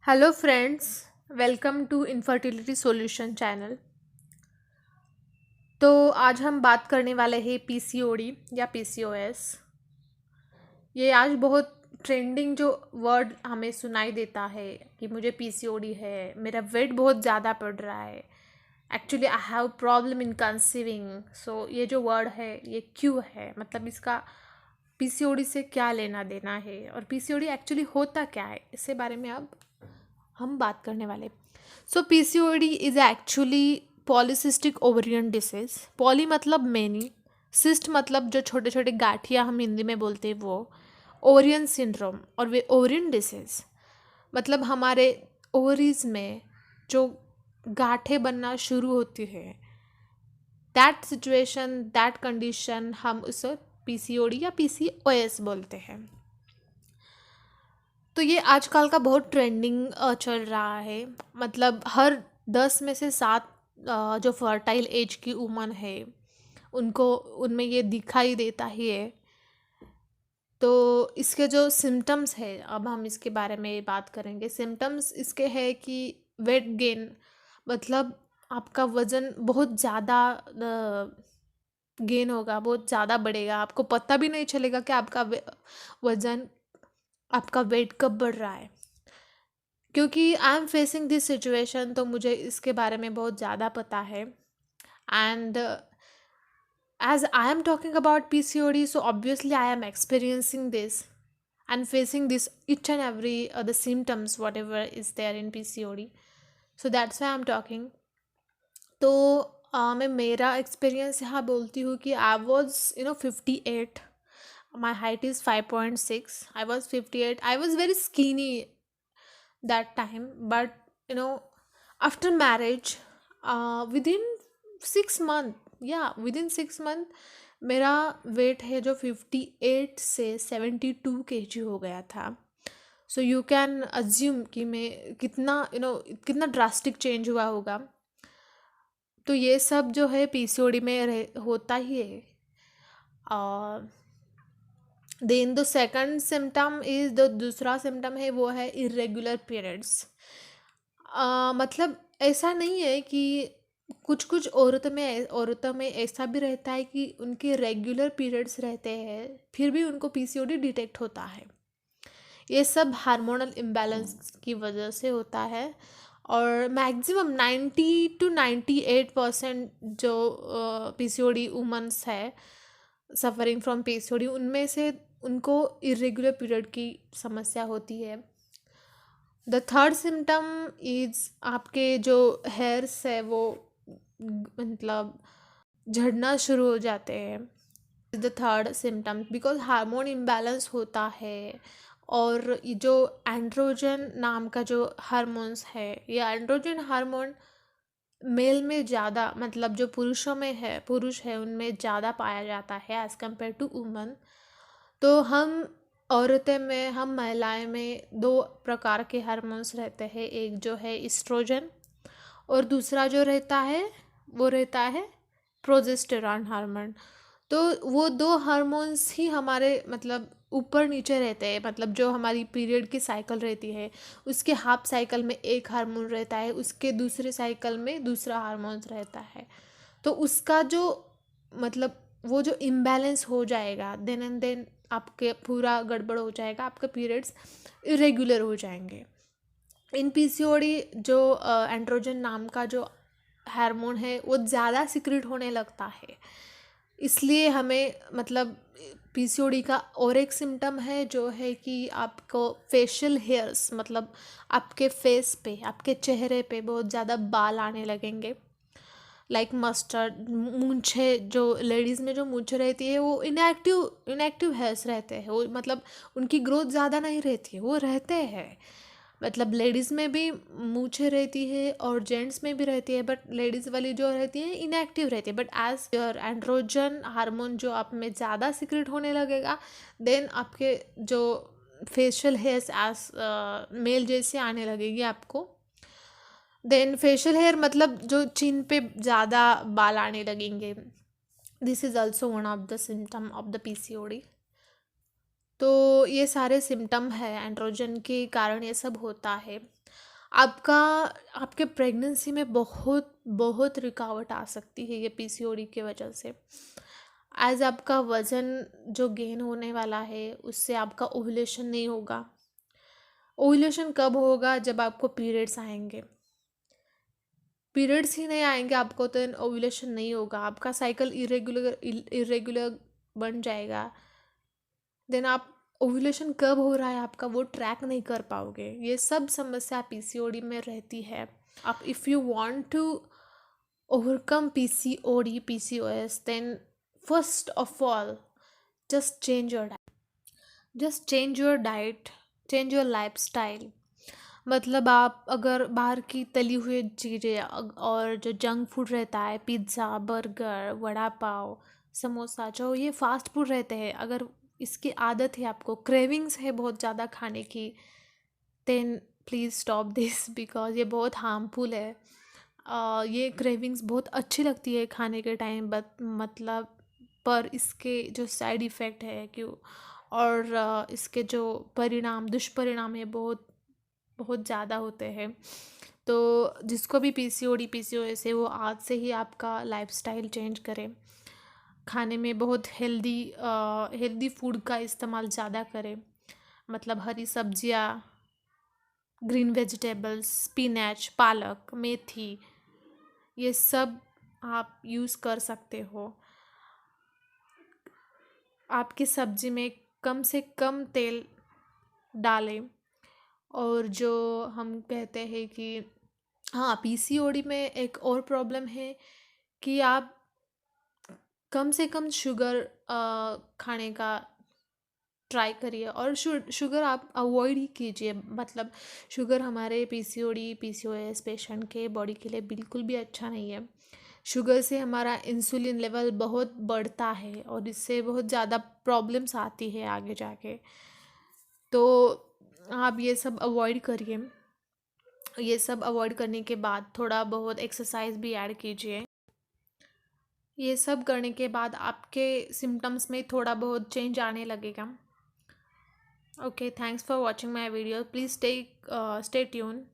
Hello friends, welcome to infertility solution channel. तो आज हम बात करने वाले हैं पीसीओडी या पीसीओएस। ये आज बहुत ट्रेंडिंग जो वर्ड हमें सुनाई देता है कि मुझे पीसीओडी है, मेरा वेट बहुत ज़्यादा बढ़ रहा है, actually I have problem in conceiving. So ये जो वर्ड है ये क्यों है, मतलब इसका पीसीओडी से क्या लेना देना है और पीसीओडी एक्चुअली होता क्या है, इसके बारे में अब हम बात करने वाले। So PCOD is actually polycystic ovarian disease. Poly मतलब मैनी, सिस्ट मतलब जो छोटे छोटे गांठिया हम हिंदी में बोलते हैं वो, ओवरियन सिंड्रोम और वे ओवरियन डिसीज मतलब हमारे ओवरीज में जो गांठें बनना शुरू होती है, दैट सिचुएशन दैट कंडीशन हम उसे पीसीओडी या पीसीओएस बोलते हैं। तो ये आजकल का बहुत ट्रेंडिंग चल रहा है। मतलब हर 10 में से 7 जो फर्टाइल एज की वुमन है उनको उनमें ये दिखाई देता ही है। तो इसके जो सिम्टम्स है, अब हम इसके बारे में बात करेंगे। सिम्टम्स इसके है कि वेट गेन, मतलब आपका वज़न बहुत ज़्यादा गेन होगा, बहुत ज़्यादा बढ़ेगा, आपको पता भी नहीं चलेगा कि आपका वज़न, आपका वेट कब बढ़ रहा है। क्योंकि I am facing this situation, तो मुझे इसके बारे में बहुत ज़्यादा पता है। And as I am talking about PCOD, so obviously I am experiencing this and facing this each and every the symptoms whatever is there in PCOD. So that's why I'm talking. तो मैं मेरा experience यहाँ बोलती हूँ कि I was 58, my height is 5.6, I was 58, I was very skinny that time. But you know after marriage, within 6 month, या within 6 month मेरा wait है जो 58 से 72 kg हो गया था। सो यू कैन अज्यूम कि मैं कितना कितना ड्रास्टिक चेंज हुआ होगा। तो ये सब जो है पीसीओडी में होता ही है। Then the second symptom is, the दूसरा सिम्टम है वो है इरेगुलर पीरियड्स। मतलब ऐसा नहीं है कि कुछ कुछ औरतों में ऐसा भी रहता है कि उनके रेगुलर पीरियड्स रहते हैं फिर भी उनको पीसीओडी डिटेक्ट होता है। ये सब हार्मोनल इम्बैलेंस की वजह से होता है। और मैक्सिमम 90 to 98% जो पीसीओडी वुमन्स है सफ़रिंग फ्रॉम पीसीओडी, उनमें से उनको इरेगुलर पीरियड की समस्या होती है। द थर्ड सिम्टम इज, आपके जो हेयर्स है वो मतलब झड़ना शुरू हो जाते हैं। The third symptom because hormone imbalance होता है। और ये जो एंड्रोजन नाम का जो हार्मोन्स है, ये एंड्रोजन हार्मोन मेल में ज़्यादा, मतलब जो पुरुषों में है, पुरुष है उनमें ज़्यादा पाया जाता है एज़ कम्पेयर टू वुमन। तो हम महिलाएं में दो प्रकार के हार्मोन्स रहते हैं। एक जो है इस्ट्रोजन और दूसरा जो रहता है वो रहता है प्रोजेस्टेरॉन हार्मोन। तो वो दो हार्मोन्स ही हमारे मतलब ऊपर नीचे रहते हैं। मतलब जो हमारी पीरियड की साइकिल रहती है उसके हाफ साइकिल में एक हार्मोन रहता है, उसके दूसरे साइकिल में दूसरा हार्मोन रहता है। तो उसका जो मतलब वो जो इम्बैलेंस हो जाएगा, देन एंड देन आपके पूरा गड़बड़ हो जाएगा, आपके पीरियड्स इरेगुलर हो जाएंगे। इन पीसीओडी जो एंड्रोजन नाम का जो हार्मोन है वो ज़्यादा सिक्रेट होने लगता है। इसलिए हमें मतलब पीसीओडी का और एक सिम्टम है जो है कि आपको फेशियल हेयर्स, मतलब आपके फेस पे, आपके चेहरे पे बहुत ज़्यादा बाल आने लगेंगे। लाइक मस्टर्ड मूंछे, जो लेडीज़ में जो मूंछे रहती है वो इनएक्टिव हेयर्स रहते हैं। वो मतलब उनकी ग्रोथ ज़्यादा नहीं रहती है, वो रहते हैं। मतलब लेडीज़ में भी मूछें रहती है और जेंट्स में भी रहती है, बट लेडीज़ वाली जो रहती है इनएक्टिव रहती है। But as your androgen hormone जो आप में ज़्यादा सिक्रेट होने लगेगा, देन आपके जो फेशियल हेयर्स एज मेल जैसे आने लगेगी आपको। देन फेशियल हेयर मतलब जो चिन पे ज़्यादा बाल आने लगेंगे। This is also one of the symptom of the PCOD. तो ये सारे सिम्टम है एंड्रोजन के कारण ये सब होता है। आपका आपके प्रेगनेंसी में बहुत बहुत रुकावट आ सकती है ये पीसीओडी की वजह से। एज आपका वज़न जो गेन होने वाला है उससे आपका ओव्यूलेशन नहीं होगा। ओव्यूलेशन कब होगा? जब आपको पीरियड्स आएंगे। पीरियड्स ही नहीं आएंगे आपको तो ओव्यूलेशन नहीं होगा, आपका साइकिल इरेगुलर इरेगुलर बन जाएगा। देन आप ओव्यूलेशन कब हो रहा है आपका वो ट्रैक नहीं कर पाओगे। ये सब समस्या पीसीओडी में रहती है। आप if you want to overcome PCOD PCOS then first of all just change your diet, just change your diet, change your lifestyle. मतलब आप अगर बाहर की तली हुई चीज़ें और जो जंक फूड रहता है, पिज़्ज़ा, बर्गर, वड़ा पाव, समोसा, जो ये फास्ट फूड रहते हैं, अगर इसकी आदत है आपको, क्रेविंग्स है बहुत ज़्यादा खाने की, then please stop this because ये बहुत हार्मफुल है। ये क्रेविंग्स बहुत अच्छी लगती है खाने के टाइम बट मतलब पर इसके जो साइड इफ़ेक्ट है क्यों और इसके जो परिणाम दुष्परिणाम है बहुत बहुत ज़्यादा होते हैं। तो जिसको भी पीसीओडी पीसीओएस है वो आज से ही आपका लाइफस्टाइल चेंज करें। खाने में बहुत हेल्दी फूड का इस्तेमाल ज़्यादा करें। मतलब हरी सब्जियाँ, ग्रीन वेजिटेबल्स, स्पिनच, पालक, मेथी, ये सब आप यूज़ कर सकते हो। आपकी सब्जी में कम से कम तेल डालें। और जो हम कहते हैं कि हाँ, पीसीओडी में एक और प्रॉब्लम है कि आप कम से कम शुगर खाने का ट्राई करिए और शुगर आप अवॉइड ही कीजिए। मतलब शुगर हमारे पीसीओडी पीसीओएस पेशेंट के बॉडी के लिए बिल्कुल भी अच्छा नहीं है। शुगर से हमारा इंसुलिन लेवल बहुत बढ़ता है और इससे बहुत ज़्यादा प्रॉब्लम्स आती है आगे जाके। तो आप ये सब अवॉइड करिए। ये सब अवॉइड करने के बाद थोड़ा बहुत एक्सरसाइज भी ऐड कीजिए। ये सब करने के बाद आपके सिम्टम्स में थोड़ा बहुत चेंज आने लगेगा। Okay, thanks for watching my video. Please stay tune.